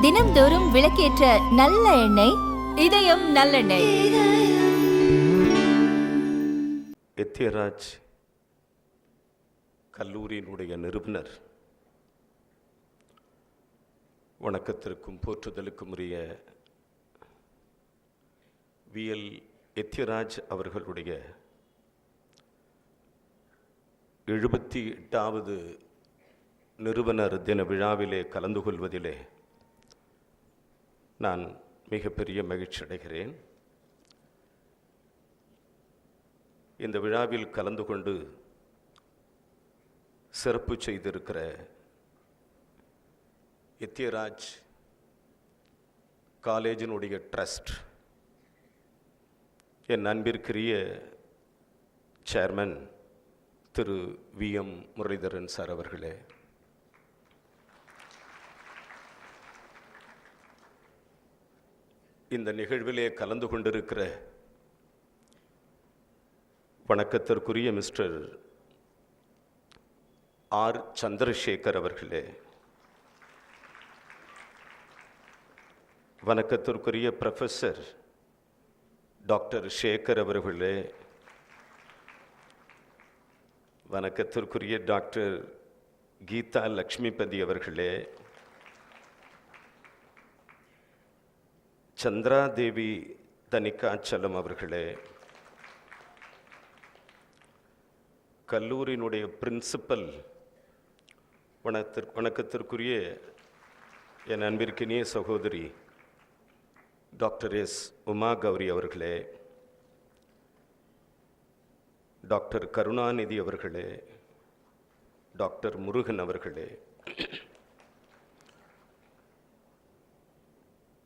தினம்தோறும் விளக்கேற்ற நல்ல எண்ணெய், இதயம் நல்லெண்ணெய். எத்தியராஜ் கல்லூரியினுடைய நிறுவனர், வணக்கத்திற்கும் போற்றுதலுக்கும் உரிய விஎல் எத்தியராஜ் அவர்களுடைய 78வது நிறுவனர் தின விழாவிலே கலந்து கொள்வதிலே நான் மிகப்பெரிய மகிழ்ச்சி அடைகிறேன். இந்த விழாவில் கலந்து கொண்டு சிறப்பு செய்திருக்கிற எத்தியராஜ் காலேஜினுடைய ட்ரஸ்ட், என் அன்பிற்குரிய சேர்மன் திரு VM முரளிதரன் சார் அவர்களே, இந்த நிகழ்விலே கலந்து கொண்டிருக்கிற வணக்கத்திற்குரிய மிஸ்டர் R. சந்திரசேகர் அவர்களே, வணக்கத்திற்குரிய ப்ரொஃபஸர் டாக்டர் சேகர் அவர்களே, வணக்கத்திற்குரிய டாக்டர் கீதா லக்ஷ்மிபதி அவர்களே, சந்திரா தேவி தனிக்காச்சலம் அவர்களே, கல்லூரியினுடைய பிரின்சிபல், வணக்கத்திற்குரிய என் அன்பிற்கினிய சகோதரி டாக்டர் S. உமா கௌரி அவர்களே, டாக்டர் கருணாநிதி அவர்களே, டாக்டர் முருகன் அவர்களே,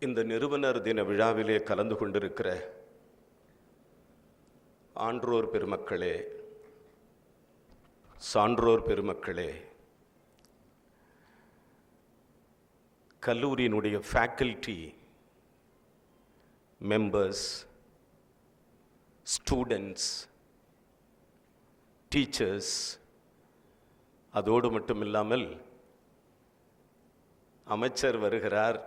இந்த நிறுவனர் தின விழாவிலே கலந்து கொண்டிருக்கிற ஆன்றோர் பெருமக்களே, சான்றோர் பெருமக்களே, கல்லூரியினுடைய ஃபேக்கல்டி மெம்பர்ஸ், ஸ்டூடெண்ட்ஸ், டீச்சர்ஸ், அதோடு மட்டும் இல்லாமல் அமைச்சர் வருகிறார்,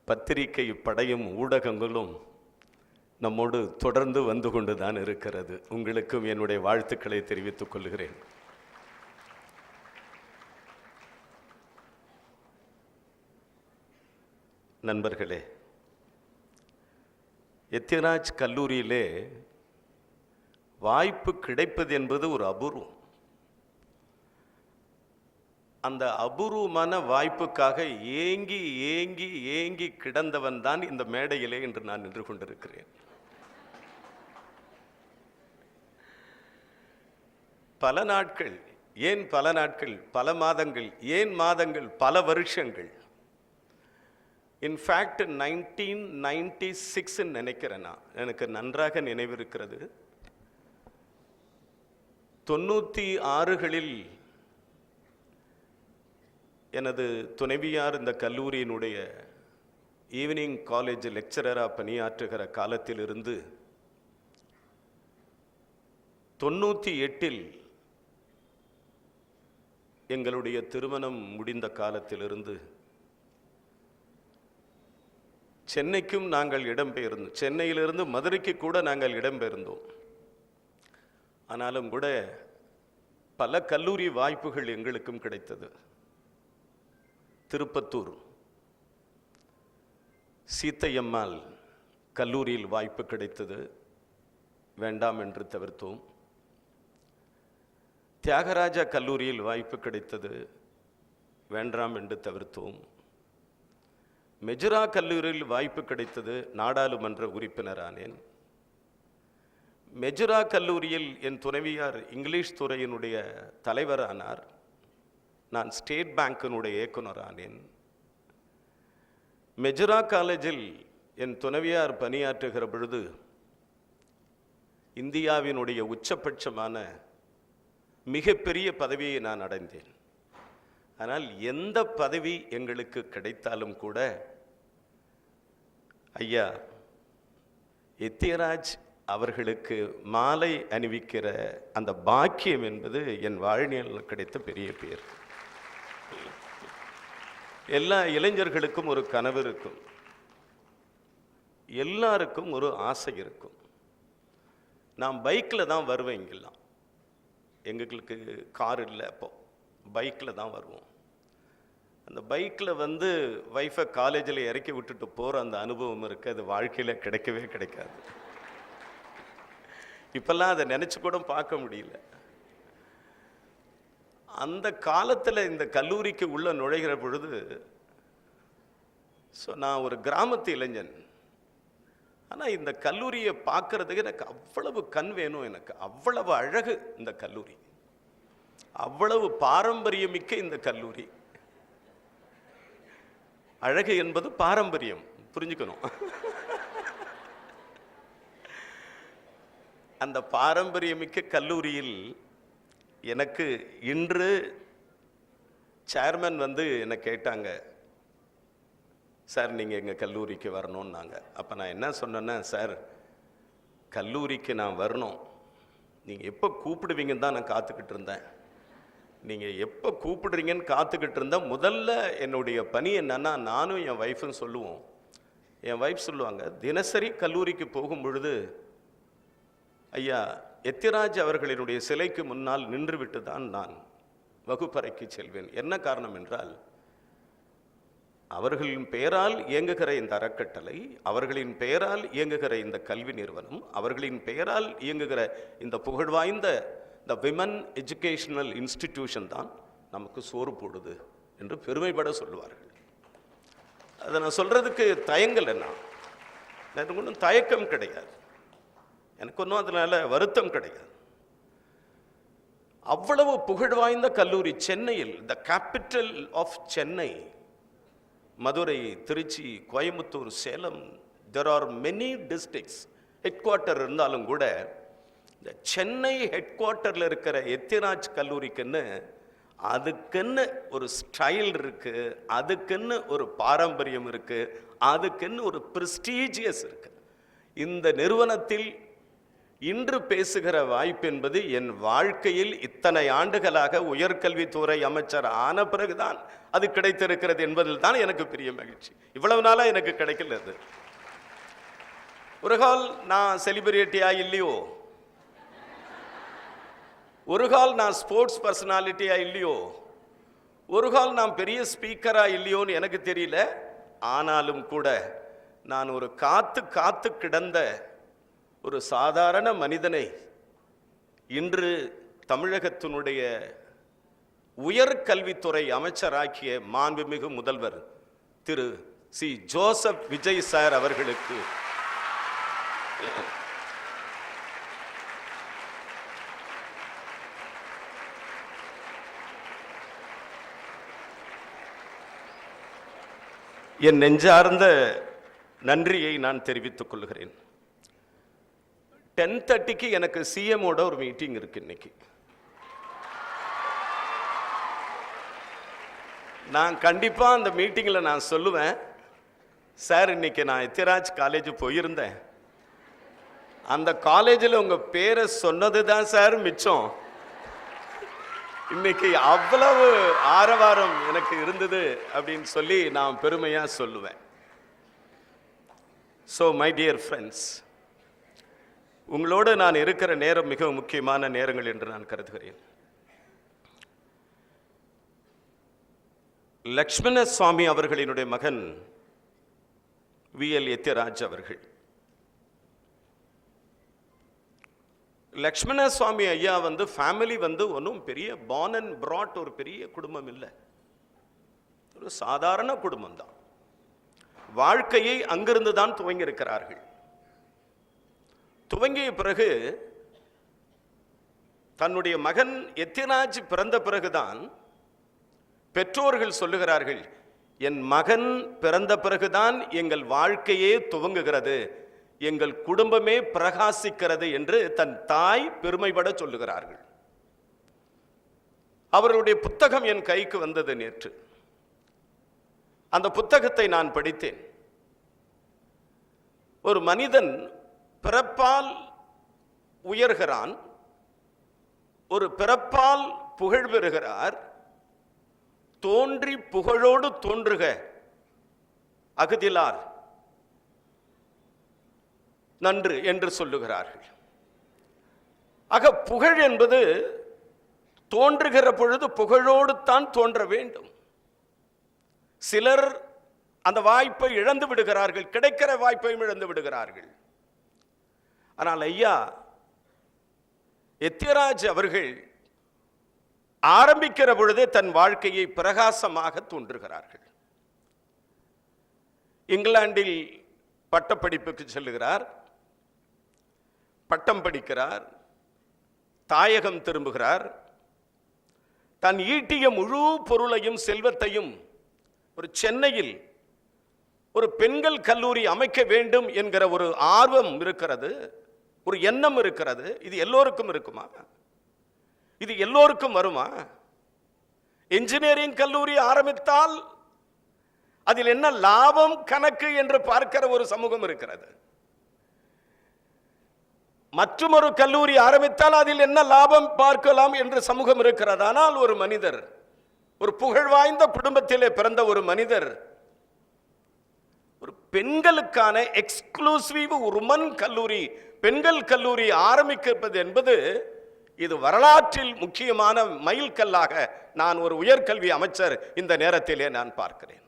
பத்திரிகை படையும் ஊடகங்களும் நம்மோடு தொடர்ந்து வந்து கொண்டுதான் இருக்கிறது. உங்களுக்கும் என்னுடைய வாழ்த்துக்களை தெரிவித்துக் கொள்கிறேன். நண்பர்களே, எத்தியராஜ் கல்லூரியிலே வாய்ப்பு கிடைப்பது என்பது ஒரு அபூர்வம். அந்த அபூர்வமான வாய்ப்புக்காக ஏங்கி ஏங்கி ஏங்கி கிடந்தவன் தான் இந்த மேடையிலே இன்று நான் நின்று கொண்டிருக்கிறேன். பல நாட்கள், ஏன் பல நாட்கள், பல மாதங்கள், ஏன் மாதங்கள், பல வருஷங்கள், இன்ஃபேக்ட் 1996 நினைக்கிறேன், நான் எனக்கு நன்றாக நினைவிருக்கிறது. 96களில் எனது துணைவியார் இந்த கல்லூரியினுடைய ஈவினிங் காலேஜ் லெக்சரராக பணியாற்றுகிற காலத்திலிருந்து 98ல் எங்களுடைய திருமணம் முடிந்த காலத்திலிருந்து சென்னைக்கும் நாங்கள் இடம்பெயர்ந்தோம். சென்னையிலிருந்து மதுரைக்கு கூட நாங்கள் இடம்பெயர்ந்தோம். ஆனாலும் கூட பல கல்லூரி வாய்ப்புகள் எங்களுக்கும் கிடைத்தது. திருப்பத்தூர் சீத்தையம்மாள் கல்லூரியில் வாய்ப்பு கிடைத்தது, வேண்டாம் என்று தவிர்த்தோம். தியாகராஜா கல்லூரியில் வாய்ப்பு கிடைத்தது, வேண்டாம் என்று தவிர்த்தோம். மெஜுரா கல்லூரியில் வாய்ப்பு கிடைத்தது, நாடாளுமன்ற உறுப்பினரானேன். மெஜுரா கல்லூரியில் என் துணைவியார் இங்கிலீஷ் துறையினுடைய தலைவரானார், நான் ஸ்டேட் பேங்கினுடைய இயக்குனரானேன். மெஜுரா காலேஜில் என் துணைவியார் பணியாற்றுகிற பொழுது இந்தியாவினுடைய உச்சபட்சமான மிகப்பெரிய பதவியை நான் அடைந்தேன். ஆனால் எந்த பதவி எங்களுக்கு கிடைத்தாலும் கூட ஐயா எத்தியராஜ் அவர்களுக்கு மாலை அணிவிக்கிற அந்த பாக்கியம் என்பது என் வாழ்நாளில் கிடைத்த பெரிய பேர். எல்லா இளைஞர்களுக்கும் ஒரு கனவு இருக்கும், எல்லாருக்கும் ஒரு ஆசை இருக்கும். நான் பைக்கில் தான் வருவேன். இங்கெல்லாம் எங்களுக்கு கார் இல்லை, அப்போ பைக்கில் தான் வருவோம். அந்த பைக்கில் வந்து வைஃபை காலேஜில் இறக்கி விட்டுட்டு போகிற அந்த அனுபவம் இருக்குது, அது வாழ்க்கையில் கிடைக்கவே கிடைக்காது. இப்பெல்லாம் அதை நினச்சி கூட பார்க்க முடியல. அந்த காலத்தில் இந்த கல்லூரிக்கு உள்ள நுழைகிற பொழுது, ஸோ நான் ஒரு கிராமத்து இளைஞன், ஆனால் இந்த கல்லூரியை பார்க்கறதுக்கு எனக்கு அவ்வளவு கண் வேணும். எனக்கு அவ்வளவு அழகு இந்த கல்லூரி, அவ்வளவு பாரம்பரியமிக்க இந்த கல்லூரி. அழகு என்பது பாரம்பரியம், புரிஞ்சுக்கணும். அந்த பாரம்பரியமிக்க கல்லூரியில் எனக்கு இன்று சேர்மன் வந்து என்னை கேட்டாங்க, சார் நீங்கள் எங்கள் கல்லூரிக்கு வரணும்னாங்க. அப்போ நான் என்ன சொன்னேன்னா, சார் கல்லூரிக்கு நான் வரணும், நீங்கள் எப்போ கூப்பிடுவீங்கன்னு தான் நான் காத்துக்கிட்டு இருந்தேன். நீங்கள் எப்போ கூப்பிடுறீங்கன்னு காத்துக்கிட்டு இருந்தேன். முதல்ல என்னுடைய பணி என்னன்னா, நானும் என் ஒய்ஃபும் சொல்லுவோம். என் ஒய்ஃப் சொல்லுவாங்க, தினசரி கல்லூரிக்கு போகும் பொழுது ஐயா எத்திராஜ் அவர்களினுடைய சிலைக்கு முன்னால் நின்றுவிட்டு தான் நான் வகுப்பறைக்கு செல்வேன். என்ன காரணம் என்றால், அவர்களின் பெயரால் இயங்குகிற இந்த அறக்கட்டளை, அவர்களின் பெயரால் இயங்குகிற இந்த கல்வி நிறுவனம், அவர்களின் பெயரால் இயங்குகிற இந்த புகழ்வாய்ந்த இந்த விமன் எஜுகேஷனல் இன்ஸ்டிடியூஷன் தான் நமக்கு சோறு போடுது என்று பெருமைப்பட சொல்லுவார்கள். அதை நான் சொல்றதுக்கு தயங்கல். எனக்கு ஒன்றும் தயக்கம் கிடையாது, எனக்கு ஒன்றும் அதனால வருத்தம் கிடையாது. அவ்வளவு புகழ்வாய்ந்த கல்லூரி சென்னையில், the capital of Chennai, Madurai, Tiruchi, Coimbatore, Salem, there are many districts. Head quarter இருந்தாலும் கூட இந்த சென்னை ஹெட் குவார்ட்டரில் இருக்கிற எத்திராஜ் கல்லூரிக்குன்னு அதுக்குன்னு ஒரு ஸ்டைல் இருக்கு, அதுக்குன்னு ஒரு பாரம்பரியம் இருக்கு, அதுக்குன்னு ஒரு பிரஸ்டீஜியஸ் இருக்கு. இந்த நிறுவனத்தில் இன்று பேசுகிற வாய்ப்பு என்பது என் வாழ்க்கையில் இத்தனை ஆண்டுகளாக உயர்கல்வித்துறை அமைச்சர் ஆன பிறகுதான் அது கிடைத்திருக்கிறது என்பதில் தான் எனக்கு பெரிய மகிழ்ச்சி. இவ்வளவு நாளா எனக்கு கிடைக்கல. அது ஒரு கால் நான் செலிபிரிட்டியா இல்லையோ, ஒரு கால் நான் ஸ்போர்ட்ஸ் பர்சனாலிட்டியா இல்லையோ, ஒரு கால் நான் பெரிய ஸ்பீக்கரா இல்லையோன்னு எனக்கு தெரியல. ஆனாலும் கூட நான் ஒரு காத்து கிடந்த ஒரு சாதாரண மனிதனை இன்று தமிழகத்தினுடைய உயர்கல்வித்துறை அமைச்சராக்கிய மாண்புமிகு முதல்வர் திரு சி ஜோசப் விஜய் சார் அவர்களுக்கு என் நெஞ்சார்ந்த நன்றியை நான் தெரிவித்துக் கொள்கிறேன். 10:30க்கு எனக்கு சிஎமோட ஒரு மீட்டிங் இருக்கு இன்னைக்கு. நான் கண்டிப்பா அந்த மீட்டிங்கில் நான் சொல்லுவேன், சார் இன்னைக்கு நான் எத்திராஜ் காலேஜ் போயிருந்தேன், அந்த காலேஜில் உங்க பேரை சொன்னது தான் சார் மிச்சம். இன்னைக்கு அவ்வளவு ஆரவாரம் எனக்கு இருந்தது அப்படின்னு சொல்லி நான் பெருமையா சொல்லுவேன். ஸோ மை டியர் ஃப்ரெண்ட்ஸ், உங்களோடு நான் இருக்கிற நேரம் மிக முக்கியமான நேரங்கள் என்று நான் கருதுகிறேன். லக்ஷ்மண சுவாமி அவர்களினுடைய மகன் விஎல் எத்திராஜ் அவர்கள். லக்ஷ்மண சுவாமி ஐயா வந்து ஃபேமிலி வந்து ஒன்றும் பெரிய பார்ன் அண்ட் பிராட் ஒரு பெரிய குடும்பம் இல்லை, ஒரு சாதாரண குடும்பம் தான். வாழ்க்கையை அங்கிருந்து தான் துவங்கி இருக்கிறார்கள். துவங்கிய பிறகு தன்னுடைய மகன் எத்திராஜ் பிறந்த பிறகுதான் பெற்றோர்கள் சொல்லுகிறார்கள், என் மகன் பிறந்த பிறகுதான் எங்கள் வாழ்க்கையே துவங்குகிறது, எங்கள் குடும்பமே பிரகாசிக்கிறது என்று தன் தாய் பெருமைப்பட சொல்லுகிறார்கள். அவர்களுடைய புத்தகம் என் கைக்கு வந்தது நேற்று. அந்த புத்தகத்தை நான் படித்தேன். ஒரு மனிதன் பிறப்பால் உயர்கிறான், ஒரு பிறப்பால் புகழ் பெறுகிறார், தோன்றி புகழோடு தோன்றுக அகுதிலார் நன்று என்று சொல்லுகிறார்கள். ஆக புகழ் என்பது தோன்றுகிற பொழுது புகழோடு தான் தோன்ற வேண்டும். சிலர் அந்த வாய்ப்பை இழந்து விடுகிறார்கள், கிடைக்கிற வாய்ப்பையும் இழந்து விடுகிறார்கள். ஆனால் ஐயா எத்தியராஜ் அவர்கள் ஆரம்பிக்கிற பொழுதே தன் வாழ்க்கையை பிரகாசமாக தோன்றுகிறார்கள். இங்கிலாந்தில் பட்டப்படிப்புக்கு செல்லுகிறார், பட்டம் படிக்கிறார், தாயகம் திரும்புகிறார். தன் ஈட்டிய முழு பொருளையும் செல்வத்தையும் ஒரு சென்னையில் ஒரு பெண்கள் கல்லூரி அமைக்க வேண்டும் என்கிற ஒரு ஆர்வம் இருக்கிறது, ஒரு எண்ணம் இருக்கிறது. இது எல்லோருக்கும் இருக்குமா? இது எல்லோருக்கும் வருமா? இன்ஜினியரிங் கல்லூரி ஆரம்பித்தால் அதில் என்ன லாபம் கணக்கு என்று பார்க்கிற ஒரு சமூகம் இருக்கிறது. மற்றொரு கல்லூரி ஆரம்பித்தால் அதில் என்ன லாபம் பார்க்கலாம் என்று சமூகம் இருக்கிறது. ஆனால் ஒரு மனிதர், ஒரு புகழ் வாய்ந்த குடும்பத்திலே பிறந்த ஒரு மனிதர், ஒரு பெண்களுக்கான எக்ஸ்க்ளூசிவ் உமன் கல்லூரி, பெண்கள் கல்லூரி ஆரம்பிப்பது என்பது இது வரலாற்றில் முக்கியமான மைல்கல்லாக நான் ஒரு உயர்கல்வி அமைச்சர் இந்த நேரத்திலே நான் பார்க்கிறேன்.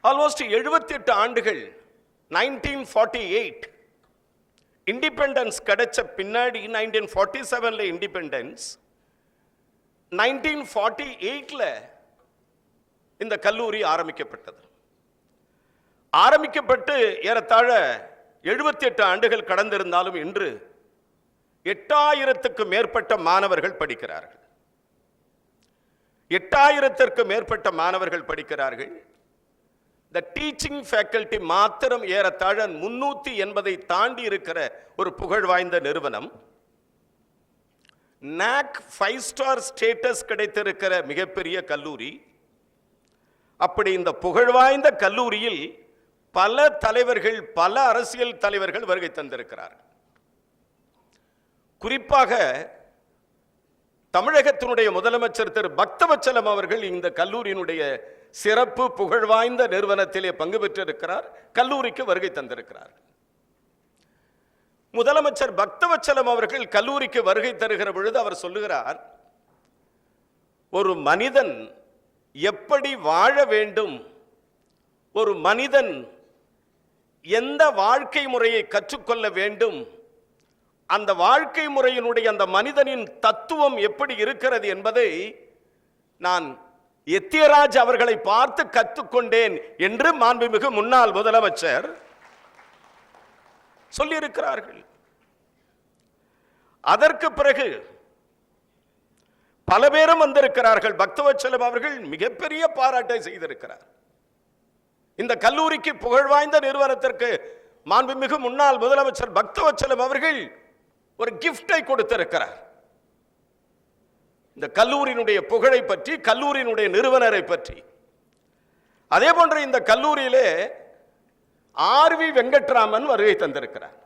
ஆல்மோஸ்ட் 78 ஆண்டுகள், 1948 இண்டிபெண்டன்ஸ் கிடைச்ச பின்னாடி 1947 இண்டிபெண்டன்ஸ், 1948 இந்த கல்லூரி ஆரம்பிக்கப்பட்டது. ஆரம்பிக்கப்பட்டு ஏறத்தாழ 78 ஆண்டுகள் கடந்திருந்தாலும் இன்று 8000க்கு மேற்பட்ட மாணவர்கள் படிக்கிறார்கள். 8000ற்கு மேற்பட்ட மாணவர்கள் படிக்கிறார்கள். The teaching faculty மாத்திரம் ஏறத்தாழ 380 தாண்டி இருக்கிற ஒரு புகழ் வாய்ந்த நிறுவனம். NAC 5 ஸ்டார் ஸ்டேட்டஸ் கிடைத்திருக்கிற மிகப்பெரிய கல்லூரி. அப்படி இந்த புகழ் வாய்ந்த கல்லூரியில் பல தலைவர்கள், பல அரசியல் தலைவர்கள் வருகை தந்திருக்கிறார்கள். குறிப்பாக தமிழகத்தினுடைய முதலமைச்சர் திரு பக்தவச்சலம் அவர்கள் இந்த கல்லூரியினுடைய சிறப்பு புகழ் வாய்ந்த நிறுவனத்திலே பங்கு பெற்றிருக்கிறார், கல்லூரிக்கு வருகை தந்திருக்கிறார். முதலமைச்சர் பக்தவச்சலம் அவர்கள் கல்லூரிக்கு வருகை தருகிற பொழுது அவர் சொல்லுகிறார், ஒரு மனிதன் எப்படி வாழ வேண்டும், ஒரு மனிதன் எந்த வாழ்க்கை முறையை கற்றுக்கொள்ள வேண்டும், அந்த வாழ்க்கை முறையினுடைய அந்த மனிதனின் தத்துவம் எப்படி இருக்கிறது என்பதை நான் எத்தியராஜ் அவர்களை பார்த்து கற்றுக்கொண்டேன் என்று மாண்புமிகு முன்னாள் முதலமைச்சர் சொல்லியிருக்கிறார்கள். அதற்கு பிறகு பல பேரும் வந்திருக்கிறார்கள். பக்தவச்சலம் அவர்கள் மிகப்பெரிய பாராட்டை செய்திருக்கிறார். இந்த கல்லூரிக்கு புகழ்வாய்ந்த நிறுவனத்திற்கு மாண்புமிகு முன்னாள் முதலமைச்சர் பக்தவச்சலம் அவர்கள் ஒரு கிஃப்டை கொடுத்திருக்கிறார். இந்த கல்லூரியினுடைய புகழை பற்றி, கல்லூரியினுடைய நிறுவனரை பற்றி. அதே போன்று இந்த கல்லூரியிலே ஆர்வி வெங்கட்ராமன் வருகை தந்திருக்கிறார்.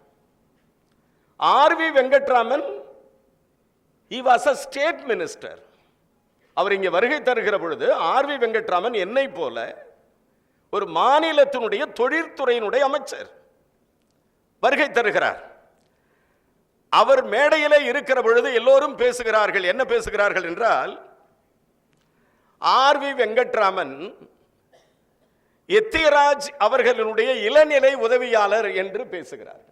R V Venkatraman he was a state minister. அவர் இங்கே வருகை தருகிற பொழுது ஆர்வி வெங்கட்ராமன் என்னை போல ஒரு மாநிலத்தினுடைய தொழிற்துறையினுடைய அமைச்சர் வருகை தருகிறார். அவர் மேடையிலே இருக்கிற பொழுது எல்லோரும் பேசுகிறார்கள். என்ன பேசுகிறார்கள் என்றால், ஆர்வி வெங்கட்ராமன் எத்தியராஜ் அவர்களுடைய இளநிலை உதவியாளர் என்று பேசுகிறார்.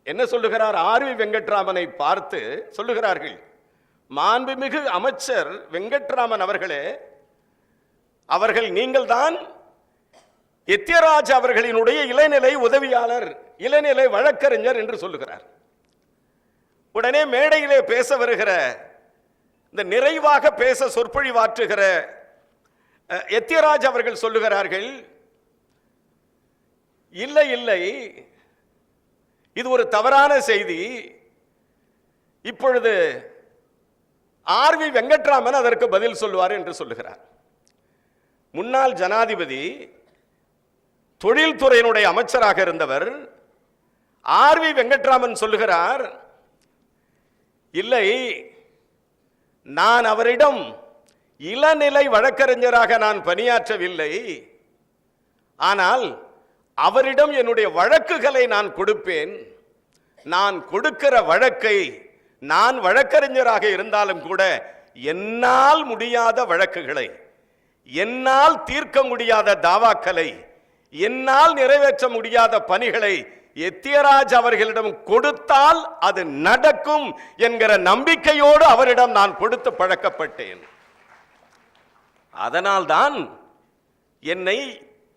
என்ன சொல்லுகிறார்? ஆர்வி வெங்கட்ராமனை பார்த்து சொல்லுகிறார்கள், மாண்புமிகு அமைச்சர் வெங்கட்ராமன் அவர்களே, அவர்கள் நீங்கள்தான் எத்தியராஜ் அவர்களினுடைய இளநிலை உதவியாளர், இளநிலை வழக்கறிஞர் என்று சொல்லுகிறார். உடனே மேடையிலே பேச வருகிற, இந்த நிறைவாக பேச சொற்பொழிவாற்றுகிற எத்தியராஜ் அவர்கள் சொல்லுகிறார்கள், இல்லை இல்லை, இது ஒரு தவறான செய்தி. இப்பொழுது ஆர்வி வெங்கட்ராமன் அதற்கு பதில் சொல்லுவார் என்று சொல்லுகிறார். முன்னாள் ஜனாதிபதி, தொழில்துறையினுடைய அமைச்சராக இருந்தவர், ஆர்வி வெங்கட்ராமன் சொல்லுகிறார், இல்லை, நான் அவரிடம் இளநிலை வழக்கறிஞராக நான் பணியாற்றவில்லை, ஆனால் அவரிடம் என்னுடைய வழக்குகளை நான் கொடுப்பேன். நான் கொடுக்கிற வழக்கை, நான் வழக்கறிஞராக இருந்தாலும் கூட என்னால் முடியாத வழக்குகளை, என்னால் தீர்க்க முடியாத தாவாக்களை, என்னால் நிறைவேற்ற முடியாத பணிகளை எத்தியராஜ் அவர்களிடம் கொடுத்தால் அது நடக்கும் என்கிற நம்பிக்கையோடு அவரிடம் நான் கொடுத்து பழக்கப்பட்டேன். அதனால்தான் என்னை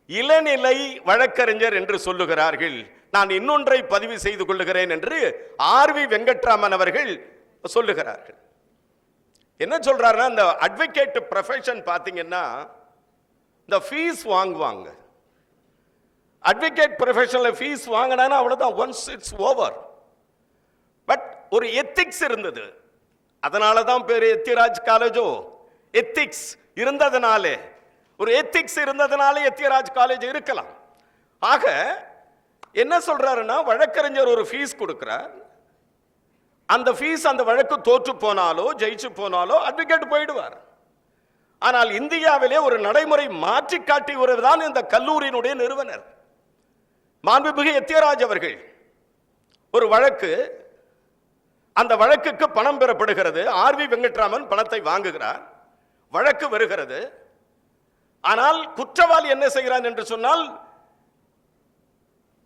இளநிலை வழக்கறிஞர் என்று சொல்லுகிறார்கள். நான் இன்னொன்றை பதிவு செய்து கொள்ளுகிறேன் என்று ஆர்வி வெங்கட்ராமன் அவர்கள் சொல்லுகிறார்கள். என்ன சொல்றாருன்னா, இந்த அட்வொகேட் ப்ரொஃபஷன் பாத்தீங்கன்னா இந்த ஃபீஸ் வாங்குவாங்க. அட்வொகேட் ப்ரொஃபஷன்ல ஃபீஸ் வாங்கினா அவ்வளவுதான், ஒன்ஸ் இட்ஸ் ஓவர். பட் ஒரு எத்திக்ஸ் இருந்தது. அதனால தான் பேரு எத்தியராஜ் காலேஜோ. எத்திக்ஸ் இருந்ததனாலே, ஒரு எத்திக்ஸ் இருந்ததனாலே எத்தியராஜ் காலேஜ் இருக்கலாம். ஆக என்ன சொல்றாருன்னா, வழக்கறிஞர் ஒரு ஃபீஸ் கொடுக்கிறார். அந்த ஃபீஸ், அந்த வழக்கு தோற்று போனாலோ ஜெயிச்சு போனாலோ அட்வொகேட் போயிடுவார். ஆனால் இந்தியாவிலே ஒரு நடைமுறை மாற்றி காட்டியவர்தான் இந்த கல்லூரியினுடைய நிறுவனர் மாண்புமிகு எத்தியராஜ் அவர்கள். ஒரு வழக்கு, அந்த வழக்குக்கு பணம் பெறப்படுகிறது. ஆர்வி வெங்கட்ராமன் பணத்தை வாங்குகிறார். வழக்கு வருகிறது. ஆனால் குற்றவாளி என்ன செய்கிறான் என்று சொன்னால்,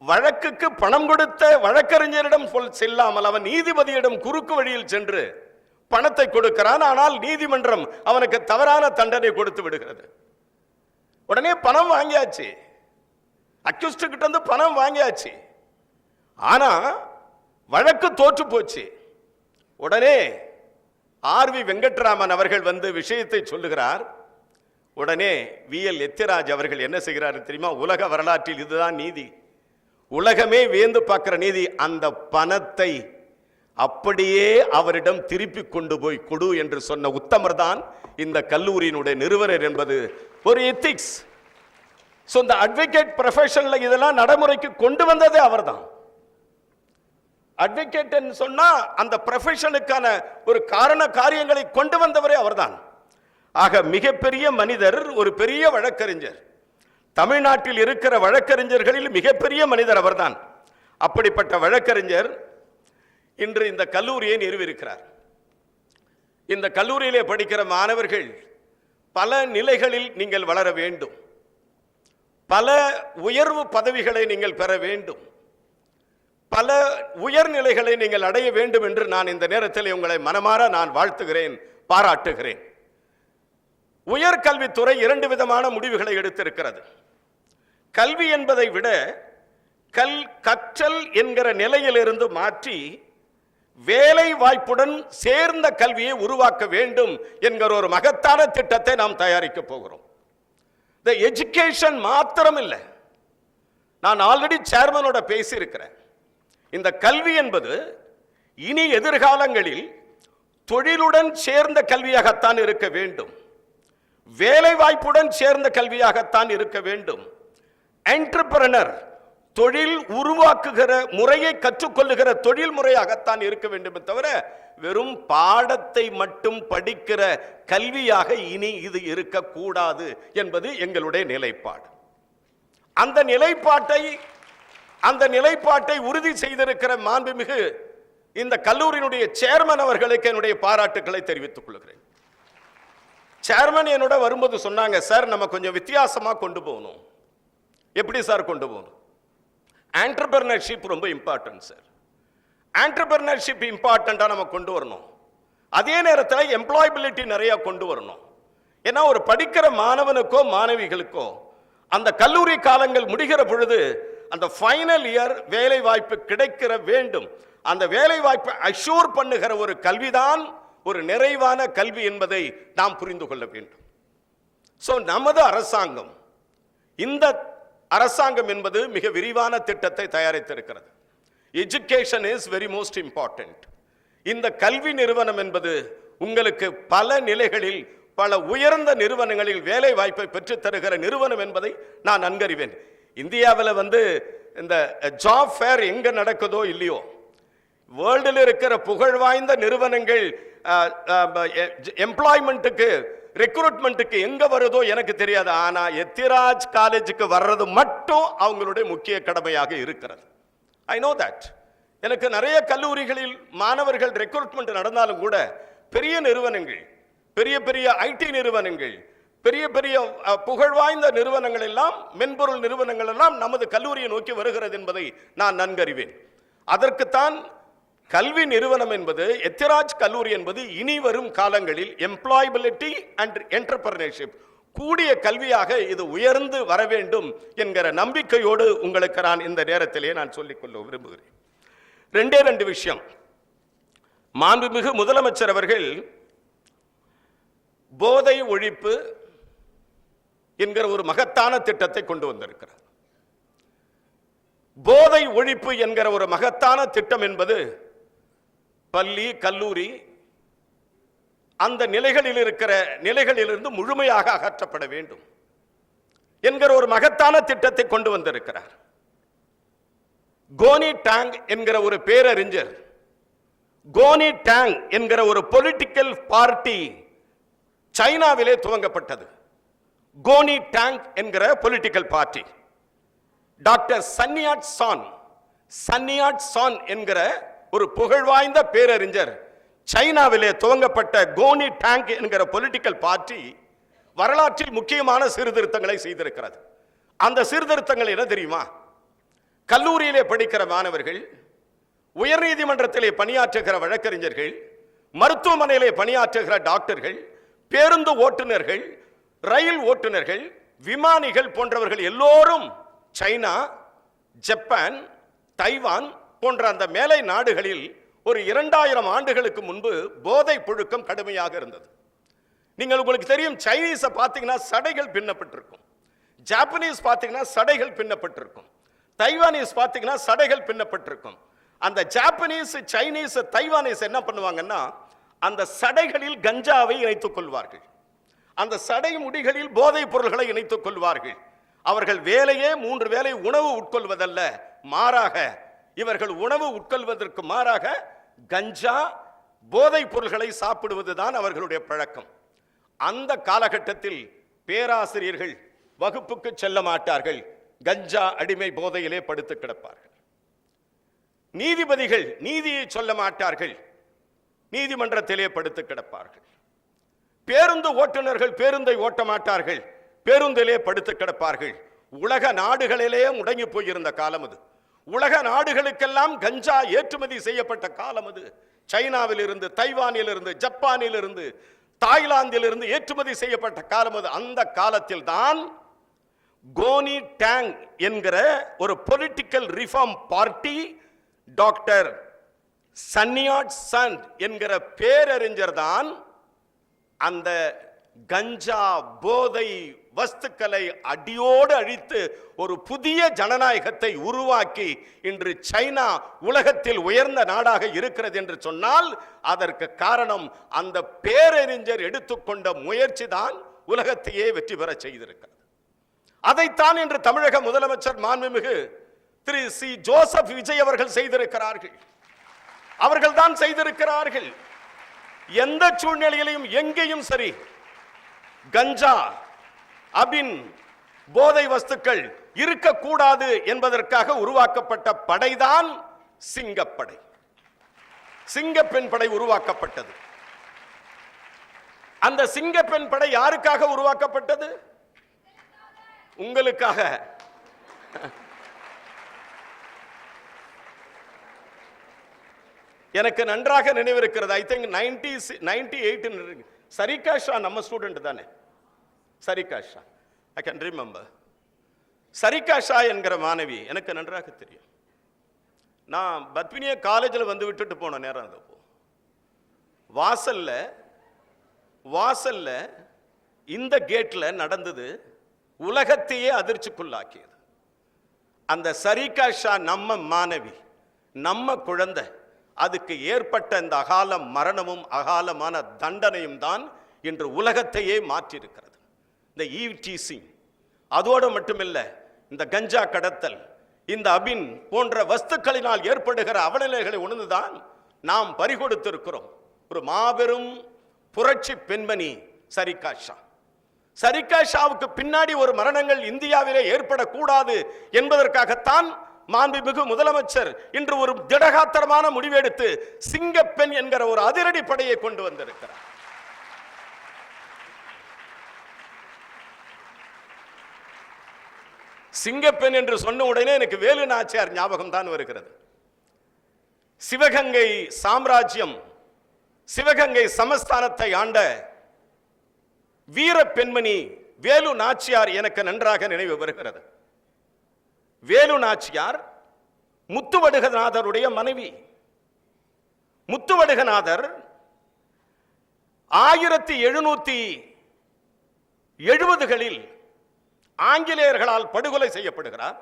வழக்குக்கு பணம் கொடுத்த வழக்கறிஞரிடம் செல்லாமல் அவன் நீதிபதியிடம் குறுக்கு வழியில் சென்று பணத்தை கொடுக்கிறான். ஆனால் நீதிமன்றம் அவனுக்கு தவறான தண்டனை கொடுத்து விடுகிறது. உடனே பணம் வாங்கியாச்சு, அக்யூஸ்ட் கிட்ட இருந்து பணம் வாங்கியாச்சு. ஆனா வழக்கு தோற்று போச்சு. உடனே ஆர்வி வெங்கட்ராமன் அவர்கள் வந்து விஷயத்தை சொல்லுகிறார். உடனே VL எத்தியராஜ் அவர்கள் என்ன செய்கிறார் தெரியுமா? உலக வரலாற்றில் இதுதான் நீதி, உலகமே வியந்து பார்க்கிற நீதி. அந்த பணத்தை அப்படியே அவரிடம் திருப்பி கொண்டு போய் கொடு என்று சொன்ன உத்தமர் தான் இந்த கல்லூரியினுடைய நிறுவனர் என்பது ஒரு எத்திக்ஸ். சோ இந்த அட்வொகேட் ப்ரொஃபஷன்ல இதெல்லாம் நடைமுறைக்கு கொண்டு வந்ததே அவர்தான். அட்வொகேட் சொன்னா அந்த ப்ரொஃபஷனுக்கான ஒரு காரண காரியங்களை கொண்டு வந்தவரே அவர்தான். ஆக மிகப்பெரிய மனிதர், ஒரு பெரிய வழக்கறிஞர். தமிழ்நாட்டில் இருக்கிற வழக்கறிஞர்களில் மிகப்பெரிய மனிதர் அவர்தான். அப்படிப்பட்ட வழக்கறிஞர் இன்று இந்த கல்லூரியை நிறுவியிருக்கிறார். இந்த கல்லூரியிலே படிக்கிற மாணவர்கள் பல நிலைகளில் நீங்கள் வளர வேண்டும், பல உயர்வு பதவிகளை நீங்கள் பெற வேண்டும், பல உயர்நிலைகளை நீங்கள் அடைய வேண்டும் என்று நான் இந்த நேரத்தில் உங்களை மனமாற நான் வாழ்த்துகிறேன், பாராட்டுகிறேன். உயர்கல்வித்துறை இரண்டு விதமான முடிவுகளை எடுத்திருக்கிறது. கல்வி என்பதை விட கற்றல் என்கிற நிலையிலிருந்து மாற்றி வேலை வாய்ப்புடன் சேர்ந்த கல்வியை உருவாக்க வேண்டும் என்கிற ஒரு மகத்தான திட்டத்தை நாம் தயாரிக்க போகிறோம். இந்த எஜுகேஷன் மாத்திரம் இல்லை, நான் ஆல்ரெடி சேர்மனோட பேசி இருக்கிறேன். இந்த கல்வி என்பது இனி எதிர்காலங்களில் தொழிலுடன் சேர்ந்த கல்வியாகத்தான் இருக்க வேண்டும், வேலை வாய்ப்புடன் சேர்ந்த கல்வியாகத்தான் இருக்க வேண்டும். என்டர்பிரனர், தொழில் உருவாக்குகிற முறையை கற்றுக்கொள்ளுகிற தொழில் முறையாகத்தான் இருக்க வேண்டும் தவிர வெறும் பாடத்தை மட்டும் படிக்கிற கல்வியாக இனி இது இருக்கக்கூடாது என்பது எங்களுடைய நிலைப்பாடு. அந்த நிலைப்பாட்டை உறுதி செய்திருக்கிற மாண்புமிகு இந்த கல்லூரியினுடைய சேர்மன் அவர்களுக்கு என்னுடைய பாராட்டுக்களை தெரிவித்துக் கொள்கிறேன். சேர்மன் என்னோட வரும்போது சொன்னாங்க, சார் நம்ம கொஞ்சம் வித்தியாசமா கொண்டு போகணும். எப்படி சார் கொண்டு போகணும்? என்டர்பிரனர்ஷிப் ரொம்ப இம்பார்ட்டன்ட் சார். என்டர்பிரனர்ஷிப் இம்பார்ட்டண்டா நம்ம கொண்டு வரணும். அதே நேரத்தில் எம்ப்ளாயபிலிட்டி நிறைய கொண்டு வரணும். ஏன்னா ஒரு படிக்கிற மாணவனுக்கோ மாணவிகளுக்கோ அந்த கல்லூரி காலங்கள் முடிகிற பொழுது அந்த ஃபைனல் இயர் வேலை வாய்ப்பு கிடைக்கிற வேண்டும். அந்த வேலை வாய்ப்பை அஷ்யூர் பண்ணுகிற ஒரு கல்விதான் ஒரு நிறைவான கல்வி என்பதை நாம் புரிந்து கொள்ள வேண்டும். சோ நமது அரசாங்கம், இந்த அரசாங்கம் என்பது மிக விரிவான திட்டத்தை தயாரித்திருக்கிறது. Education is very most important. இந்த கல்வி நிறுவனம் என்பது உங்களுக்கு பல நிலைகளில் பல உயர்ந்த நிறுவனங்களில் வேலை வாய்ப்பை பெற்றுத் தருகிற நிறுவனம் என்பதை நான் நன்கறிவேன். இந்தியாவில் இந்த ஜாப் ஃபேர் எங்க நடக்குதோ இல்லையோ, வேர்ல்டில் இருக்கிற புகழ் வாய்ந்த நிறுவனங்கள் எம்ப்ளாய்மெண்ட்டுக்கு ரெக்ரூட்மெண்ட்டுக்கு எங்க வருதோ எனக்கு தெரியாது. ஆனா எத்திராஜ் காலேஜுக்கு வர்றது மட்டும் அவங்களுடைய முக்கிய கடமையாக இருக்கிறது. I know that. எனக்கு நிறைய கல்லூரிகளில் மாணவர்கள் ரெக்ரூட்மெண்ட் நடந்தாலும் கூட பெரிய நிறுவனங்கள், பெரிய பெரிய ஐடி நிறுவனங்கள், பெரிய பெரிய புகழ் வாய்ந்த நிறுவனங்கள் எல்லாம், மென்பொருள் நிறுவனங்கள் எல்லாம் நமது கல்லூரியை நோக்கி வருகிறது என்பதை நான் நன்கறிவேன். அதற்குத்தான் கல்வி நிறுவனம் என்பது, எத்திராஜ் கல்லூரி என்பது இனி வரும் காலங்களில் எம்ப்ளாயபிலிட்டி அண்ட் என்டர்பிரனர்ஷிப் கூடிய கல்வியாக இது உயர்ந்து வர வேண்டும் என்கிற நம்பிக்கையோடு உங்களுக்கு நான் இந்த நேரத்திலே நான் சொல்லிக்கொள்ள விரும்புகிறேன். ரெண்டு விஷயம். மாண்புமிகு முதலமைச்சர் அவர்கள் போதை ஒழிப்பு என்கிற ஒரு மகத்தான திட்டத்தை கொண்டு வந்திருக்கிறார். போதை ஒழிப்பு என்கிற ஒரு மகத்தான திட்டம் என்பது பள்ளி, கல்லூரி அந்த நிலைகளிலிருந்து முழுமையாக அகற்றப்பட வேண்டும் என்கிற ஒரு மகத்தான திட்டத்தை கொண்டு வந்திருக்கிறார். கோனி டாங் என்கிற ஒரு பேரறிஞர், கோனி டாங் என்கிற ஒரு பொலிட்டிக்கல் பார்ட்டி சைனாவிலே துவங்கப்பட்டது. கோனி டாங் என்கிற political party doctor Sun Yat Sen என்கிற ஒரு புகழ்வாய்ந்த பேரறிஞர் சைனாவிலே துவங்கப்பட்ட கோனி டாங் என்கிற பொலிட்டிக்கல் பார்ட்டி வரலாற்றில் முக்கியமான சீர்திருத்தங்களை செய்திருக்கிறது. அந்த சீர்திருத்தங்கள் என்ன தெரியுமா? கல்லூரியிலே படிக்கிற மாணவர்கள், உயர்நீதிமன்றத்திலே பணியாற்றுகிற வழக்கறிஞர்கள், மருத்துவமனையிலே பணியாற்றுகிற டாக்டர்கள், பேருந்து ஓட்டுநர்கள், ரயில் ஓட்டுநர்கள், விமானிகள் போன்றவர்கள் எல்லோரும் சைனா, ஜப்பான், தைவான் போன்ற அந்த மேலை நாடுகளில் ஒரு 2000 ஆண்டுகளுக்கு முன்பு போதை புழுக்கம் கடுமையாக இருந்தது. உங்களுக்கு தெரியும், சைனீஸை பார்த்தீங்கன்னா சடைகள் பின்னப்பட்டிருக்கும், ஜாப்பனீஸ் பார்த்தீங்கன்னா சடைகள் பின்னப்பட்டிருக்கும், தைவானீஸ் பார்த்தீங்கன்னா சடைகள் பின்னப்பட்டிருக்கும். அந்த ஜாப்பனீஸ், சைனீஸ், தைவானீஸ் என்ன பண்ணுவாங்கன்னா அந்த சடைகளில் கஞ்சாவை இணைத்துக் கொள்வார்கள், அந்த சடை முடிகளில் போதைப் பொருள்களை இணைத்துக் கொள்வார்கள். அவர்கள் வேலையே 3 வேளை உணவு உட்கொள்வதல்ல, மாறாக இவர்கள் உணவு உட்கொள்வதற்கு மாறாக கஞ்சா போதைப் பொருள்களை சாப்பிடுவதுதான் அவர்களுடைய பழக்கம். அந்த காலகட்டத்தில் பேராசிரியர்கள் வகுப்புக்கு செல்ல மாட்டார்கள், கஞ்சா அடிமை போதையிலே படுத்து கிடப்பார்கள். நீதிபதிகள் நீதியை சொல்ல மாட்டார்கள், நீதிமன்றத்திலே படுத்து கிடப்பார்கள். பேருந்து ஓட்டுநர்கள் பேருந்தை ஓட்ட மாட்டார்கள், பேருந்திலே படுத்து கிடப்பார்கள். உலக நாடுகளிலே முடங்கி போயிருந்த காலம் அது. உலக நாடுகளுக்கெல்லாம் கஞ்சா ஏற்றுமதி செய்யப்பட்ட காலம் அது. சைனாவில் இருந்து, தைவானில் இருந்து, ஜப்பானில் இருந்து, தாய்லாந்தில் இருந்து ஏற்றுமதி செய்யப்பட்ட காலம் அது. அந்த காலத்தில் தான் கோனி டாங் என்கிற ஒரு political reform party doctor Sun Yat Sen என்கிற பேரறிஞர் தான் அந்த கஞ்சா போதை வஸ்துக்களை அடியோடு அழித்து ஒரு புதிய ஜனநாயகத்தை உருவாக்கி இன்று சைனா உலகத்தில் உயர்ந்த நாடாக இருக்கிறது என்று சொன்னால் அதற்கு காரணம் அந்த பேரறிஞர் எடுத்துக்கொண்ட முயற்சி தான் உலகத்தையே வெற்றி பெற செய்திருக்கிறது. அதைத்தான் இன்று தமிழக முதலமைச்சர் மாண்புமிகு திரு சி. ஜோசப் விஜய் அவர்கள் செய்திருக்கிறார்கள். அவர்கள் தான் செய்திருக்கிறார்கள். எந்த சூழ்நிலையிலும் எங்கேயும் சரி கஞ்சா, அபின், போதை வஸ்துக்கள் இருக்கக்கூடாது என்பதற்காக உருவாக்கப்பட்ட படைதான் சிங்கப்படை. சிங்கப்பெண் படை உருவாக்கப்பட்டது. அந்த சிங்கப்பெண் படை யாருக்காக உருவாக்கப்பட்டது? உங்களுக்காக. எனக்கு நன்றாக நினைவிருக்கிறது. ஐ திங்க் 98 சரிகா ஷா நம்ம ஸ்டூடெண்ட் தானே? சரிகா ஷா, ஐ கேன் ரிமெம்பர். சரிகா ஷா என்கிற மாணவி எனக்கு நன்றாக தெரியும். நான் பத்மினிய காலேஜில் வந்து விட்டுட்டு போன நேரம் அது. வாசல்ல இந்த கேட்ல நடந்தது உலகத்தையே அதிர்ச்சிக்குள்ளாக்கியது. அந்த சரிகா ஷா நம்ம மாணவி, நம்ம குழந்தை, அதுக்கு ஏற்பட்ட இந்த அகால மரணமும் அகாலமான தண்டனையும் தான் இன்று உலகத்தையே மாற்றியிருக்கிறது. இந்த ஈவ்டீசிங், அதோடு மட்டுமில்லை, இந்த கஞ்சா கடத்தல், இந்த அபின் போன்ற வஸ்துக்களினால் ஏற்படுகிற அவலநிலைகளை உணர்ந்துதான் நாம் பறிகொடுத்திருக்கிறோம். ஒரு மாபெரும் புரட்சி பெண்மணி சரிகா ஷா. சரிகா ஷாவுக்கு பின்னாடி ஒரு மரணங்கள் இந்தியாவிலே ஏற்படக்கூடாது என்பதற்காகத்தான் மாண்புமிகு முதலமைச்சர் இன்று ஒரு திடகாத்திரமான முடிவெடுத்து சிங்கப்பெண் என்கிற ஒரு அதிரடி படையை கொண்டு வந்திருக்கிறார். சிங்கப்பெண் என்று சொன்ன உடனே எனக்கு வேலு நாச்சியார் ஞாபகம் தான் வருகிறது. சிவகங்கை சாம்ராஜ்யம், சிவகங்கை சமஸ்தானத்தை ஆண்ட வீர பெண்மணி வேலு நாச்சியார் எனக்கு நன்றாக நினைவு வருகிறது. வேலு நாச்சியார் முத்துவடுகநாதருடைய மனைவி. முத்துவடுகநாதர் 1770களில் ஆங்கிலேயர்களால் படுகொலை செய்யப்படுகிறார்.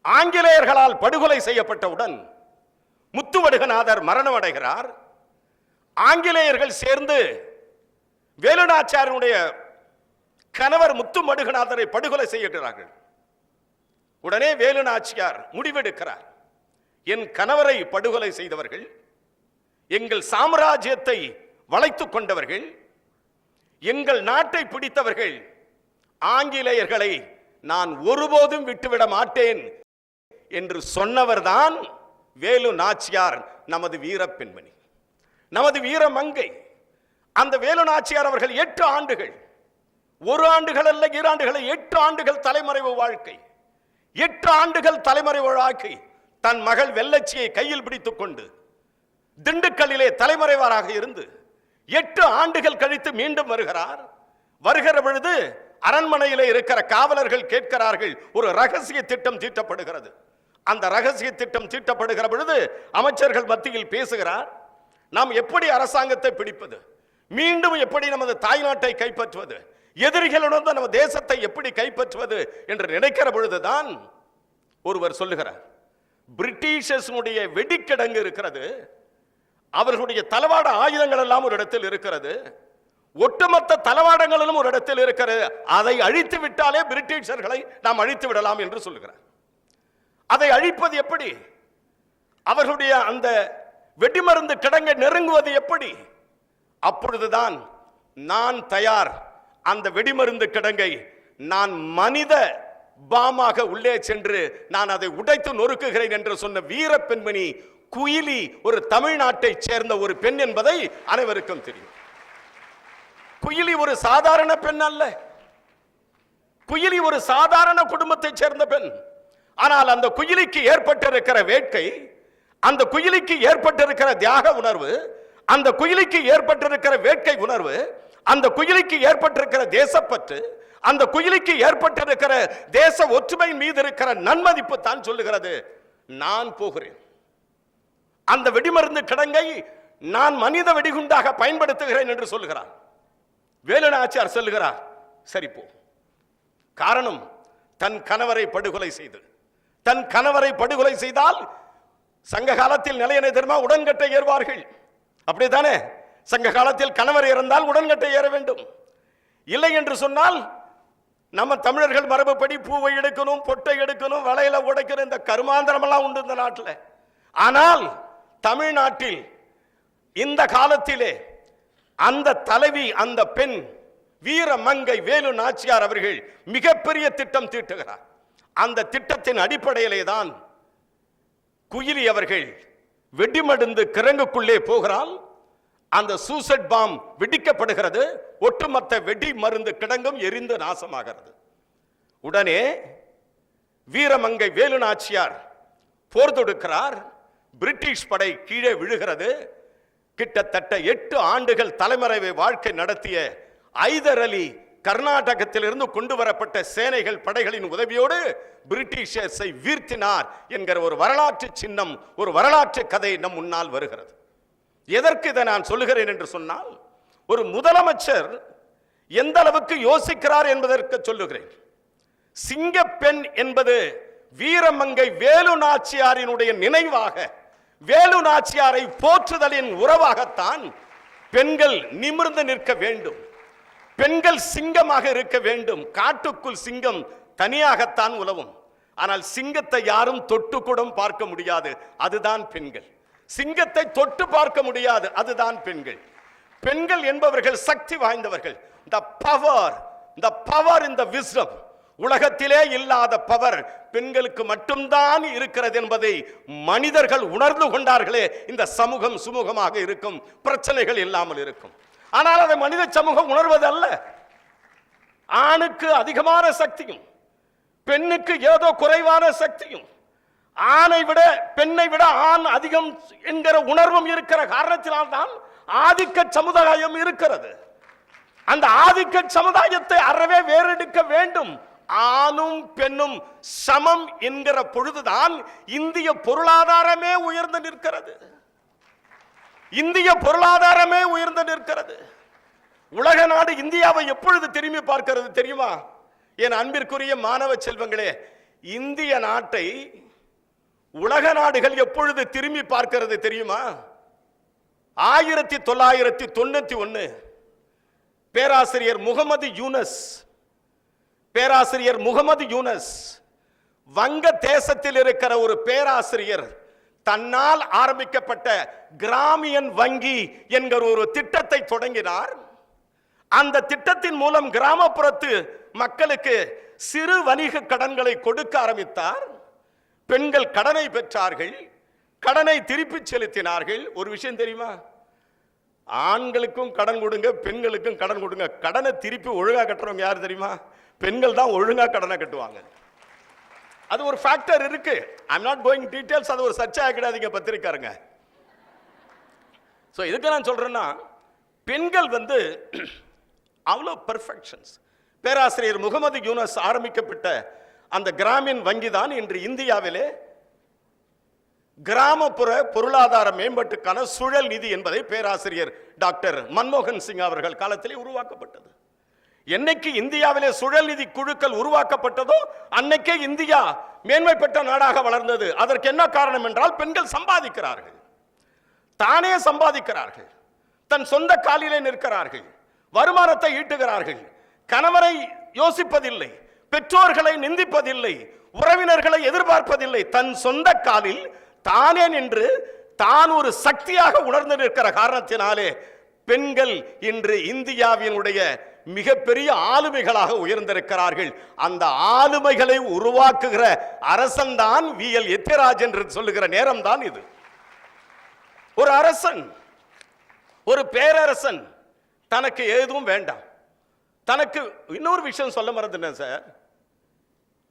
ஆங்கிலேயர்களால் படுகொலை செய்யப்பட்டவுடன் முத்துவடுகநாதர் மரணம் அடைகிறார். ஆங்கிலேயர்கள் சேர்ந்து வேலுநாச்சியாருடைய கணவர் முத்துவடுகநாதரை படுகொலை செய்கிறார்கள். உடனே வேலுநாச்சியார் முடிவெடுக்கிறார், என் கணவரை படுகொலை செய்தவர்கள், எங்கள் சாம்ராஜ்யத்தை வளைத்துக் கொண்டவர்கள், எங்கள் நாட்டை பிடித்தவர்கள், ஆங்கிலேயர்களை நான் ஒருபோதும் விட்டுவிட மாட்டேன் என்று சொன்னவர்தான் வேலு நாச்சியார், நமது வீர பெண்மணி, நமது வீர மங்கை. அந்த வேலு நாச்சியார் அவர்கள் 8 ஆண்டுகள், 1 ஆண்டுகள் அல்ல 2 ஆண்டுகள், 8 ஆண்டுகள் தலைமறைவு வாழ்க்கை. 8 ஆண்டுகள் தலைமறைவு வாழ்க்கை. தன் மகள் வெள்ளச்சியை கையில் பிடித்துக் கொண்டு திண்டுக்கல்லிலே தலைமறைவாராக இருந்து 8 ஆண்டுகள் கழித்து மீண்டும் வருகிறார். வருகிற பொழுது அரண்மனையிலே இருக்கிற காவலர்கள் கேட்கிறார்கள், ஒரு ரகசிய திட்டம் தீட்டப்படுகிறது. அந்த ரகசிய திட்டம் தீட்டப்படுகிற பொழுது அமைச்சர்கள் மத்தியில் பேசுகிறார், நாம் எப்படி அரசாங்கத்தை பிடிப்பது, மீண்டும் எப்படி நமது தாய்நாட்டை கைப்பற்றுவது, எதிரிகளுடன் நம்ம தேசத்தை எப்படி கைப்பற்றுவது என்று நினைக்கிற பொழுதுதான் ஒருவர் சொல்லுகிறார், பிரிட்டிஷர்ஸுடைய வெடிக்கிடங்கு இருக்கிறது, அவர்களுடைய தளவாட ஆயுதங்கள் எல்லாம் ஒரு இடத்தில் இருக்கிறது, ஒட்டுமொத்த தளவாடங்களிலும் ஒரு இடத்தில் இருக்கிறது, அதை அழித்து விட்டாலே பிரிட்டிஷர்களை நாம் அழித்து விடலாம் என்று சொல்லுகிறார். அதை அழிப்பது எப்படி, அவர்களுடைய அந்த வெடிமருந்து கிடங்கை நெருங்குவது எப்படி? அப்பொழுதுதான் நான் தயார், அந்த வெடிமருந்து கிடங்கை நான் மனித பாமாக உள்ளே சென்று நான் அதை உடைத்து நொறுக்குகிறேன் என்று சொன்ன வீர பெண்மணி குயிலி ஒரு தமிழ்நாட்டை சேர்ந்த ஒரு பெண் என்பதை அனைவருக்கும் தெரியும். குயிலி ஒரு சாதாரண பெண் அல்ல, குயிலி ஒரு சாதாரண குடும்பத்தை சேர்ந்த பெண். ஆனால் அந்த குயிலிக்கு ஏற்பட்டிருக்கிற வேட்கை, அந்த குயிலிக்கு ஏற்பட்டிருக்கிற தியாக உணர்வு, அந்த குயிலிக்கு ஏற்பட்டிருக்கிற வேட்கை உணர்வு, அந்த குயிலிக்கு ஏற்பட்டிருக்கிற தேசப்பற்று, அந்த குயிலிக்கு ஏற்பட்டிருக்கிற தேச ஒற்றுமை மீது இருக்கிற நன்மதிப்பு தான் சொல்லுகிறது, நான் போகிறேன், அந்த வெடிமருந்து கிடங்கை நான் மனித வெடிகுண்டாக பயன்படுத்துகிறேன் என்று சொல்லுகிறார். வேலு நாச்சியார் சொல்லுகிறார், சரி போ. காரணம், தன் கணவரை படுகொலை செய்து, தன் கணவரை படுகொலை செய்தால் சங்க காலத்தில் நிலையனை தெரியுமா, உடன்கட்டை ஏறுவார்கள், அப்படித்தானே? சங்க காலத்தில் கணவர் இறந்தால் உடன்கட்டை ஏற வேண்டும். இல்லை என்று சொன்னால் நம்ம தமிழர்கள் மரபுப்படி பூவை எடுக்கணும், பொட்டை எடுக்கணும், வளையல உடைக்கணும், இந்த கருமாந்திரம் எல்லாம் உண்டு இந்த நாட்டில். ஆனால் தமிழ்நாட்டில் இந்த காலத்திலே அந்த தலைவி, அந்த பெண் வீர மங்கை வேலு நாச்சியார் அவர்கள் மிகப்பெரிய திட்டம் தீட்டுகிறார். அந்த திட்டத்தின் அடிப்படையிலே தான் குயிலி அவர்கள் வெடிமருந்து கிரங்குக்குள்ளே போகிறாள். அந்த சூசைட் பாம் வெடிக்கப்படுகிறது, ஒட்டுமொத்த வெடி மருந்து கிடங்கும் எரிந்து நாசமாகிறது. உடனே வீரமங்கை வேலு நாச்சியார் போர் தொடுக்கிறார். பிரிட்டிஷ் படை கீழே விழுகிறது. கிட்டத்தட்ட 8 ஆண்டுகள் தலைமறைவு வாழ்க்கை நடத்திய ஐதர் அலி கர்நாடகத்திலிருந்து கொண்டு வரப்பட்ட சேனைகள் படைகளின் உதவியோடு பிரிட்டிஷர்ஸை வீழ்த்தினார் என்கிற ஒரு வரலாற்று சின்னம், ஒரு வரலாற்று கதை நம் முன்னால் வருகிறது. எதற்கு இதை நான் சொல்லுகிறேன் என்று சொன்னால், ஒரு முதலமைச்சர் எந்த அளவுக்கு யோசிக்கிறார் என்பதற்கு சொல்லுகிறேன். சிங்கப்பெண் என்பது வீரமங்கை வேலு நாச்சியாரினுடைய நினைவாக, வேலு நாச்சியாரை போற்றுதலின் உறவாகத்தான் பெண்கள் நிமிர்ந்து நிற்க வேண்டும், பெண்கள் சிங்கமாக இருக்க வேண்டும். காட்டுக்குள் சிங்கம் தனியாகத்தான் உலவும். ஆனால் சிங்கத்தை யாரும் தொட்டு கூட பார்க்க முடியாது, அதுதான் பெண்கள். சிங்கத்தை தொட்டு பார்க்க முடியாது, அதுதான் பெண்கள். பெண்கள் என்பவர்கள் சக்தி வாய்ந்தவர்கள். the power in the wisdom, உலகத்திலே இல்லாத பவர் பெண்களுக்கு மட்டும்தான் இருக்கிறது என்பதை மனிதர்கள் உணர்ந்து கொண்டார்களே, இந்த சமூகம் சுமூகமாக இருக்கும், பிரச்சனைகள் இல்லாமல் இருக்கும். ஆனால் அதை மனித சமூகம் உணர்வது அல்ல. ஆணுக்கு அதிகமான சக்தியும் பெண்ணுக்கு ஏதோ குறைவான சக்தியும், ஆணை விட பெண்ணை விட ஆண் அதிகம் என்கிற உணர்வும் இருக்கிற காரணத்தினால் தான் ஆதிக்க சமுதாயம் இருக்கிறது. அந்த ஆதிக்க சமுதாயத்தை அறவே வேறெடுக்க வேண்டும். ஆணும் பெண்ணும் சமம் என்கிற பொழுதுதான் இந்திய பொருளாதாரமே உயர்ந்து நிற்கிறது. இந்திய பொருளாதாரமே உயர்ந்து நிற்கிறது. உலக நாடு இந்தியாவை எப்பொழுது திரும்பி பார்க்கிறது தெரியுமா? என் அன்பிற்குரிய மாணவ செல்வங்களே, இந்திய நாட்டை உலக நாடுகள் எப்பொழுது திரும்பி பார்க்கிறது தெரியுமா? 1991 பேராசிரியர் முகமது யூனஸ் வங்க தேசத்தில் இருக்கிற ஒரு பேராசிரியர் தன்னால் ஆரம்பிக்கப்பட்ட கிராமியன் வங்கி என்கிற ஒரு திட்டத்தை தொடங்கினார். அந்த திட்டத்தின் மூலம் கிராமப்புறத்து மக்களுக்கு சிறு வணிக கடன்களை கொடுக்க ஆரம்பித்தார். பெண்கள் கடனை பெற்றார்கள், கடனை திருப்பி செலுத்தினார்கள். ஒரு விஷயம் தெரியுமா? ஆண்களுக்கும் கடன் கொடுங்க, பெண்களுக்கும் கடன் கொடுங்க, கடனை திருப்பி ஒழுங்கா கட்டுறவங்க யார் தெரியுமா? பெண்கள் தான் ஒழுங்கா கடனை கட்டுவாங்க. அது ஒரு ஃபேக்டர் இருக்கு. I'm not going details. அது ஒரு சர்ச்சை கிடையாதுங்க பத்திரிக்காரங்க. ஸோ இதுக்கு நான் சொல்றேன்னா, பெண்கள் அவ்வளோ பெர்ஃபெக்ஷன்ஸ். பேராசிரியர் முகமது யூனஸ் ஆரம்பிக்கப்பட்ட அந்த கிராமின் வங்கி தான் இன்று இந்தியாவிலே கிராமப்புற பொருளாதார மேம்பாட்டுக்கான சுழல் நிதி என்பதை பேராசிரியர் டாக்டர் மன்மோகன் சிங் அவர்கள் காலத்திலே உருவாக்கப்பட்டது. என்னைக்கு இந்தியாவிலே சுழல் நிதி குழுக்கள் உருவாக்கப்பட்டதோ அன்னைக்கே இந்தியா மேன்மை பெற்ற நாடாக வளர்ந்தது. அதற்கு என்ன காரணம் என்றால், பெண்கள் சம்பாதிக்கிறார்கள், தானே சம்பாதிக்கிறார்கள், தன் சொந்த காலிலே நிற்கிறார்கள், வருமானத்தை ஈட்டுகிறார்கள், கணவரை யோசிப்பதில்லை, பெற்றோர்களை நிந்திப்பதில்லை, உறவினர்களை எதிர்பார்ப்பதில்லை, தன் சொந்த காலில் தானே நின்று தான் ஒரு சக்தியாக உணர்ந்து நிற்கிற காரணத்தினாலே பெண்கள் இன்று இந்தியாவினுடைய மிகப்பெரிய ஆளுமைகளாக உயர்ந்திருக்கிறார்கள். அந்த ஆளுமைகளை உருவாக்குகிற அரசன் தான் VL எத்திராஜ் என்று சொல்லுகிற நேரம் தான் இது. ஒரு அரசன், ஒரு பேரரசன் தனக்கு எதுவும் வேண்டாம். தனக்கு இன்னொரு விஷயம் சொல்ல மறந்துட்டேன் சார்.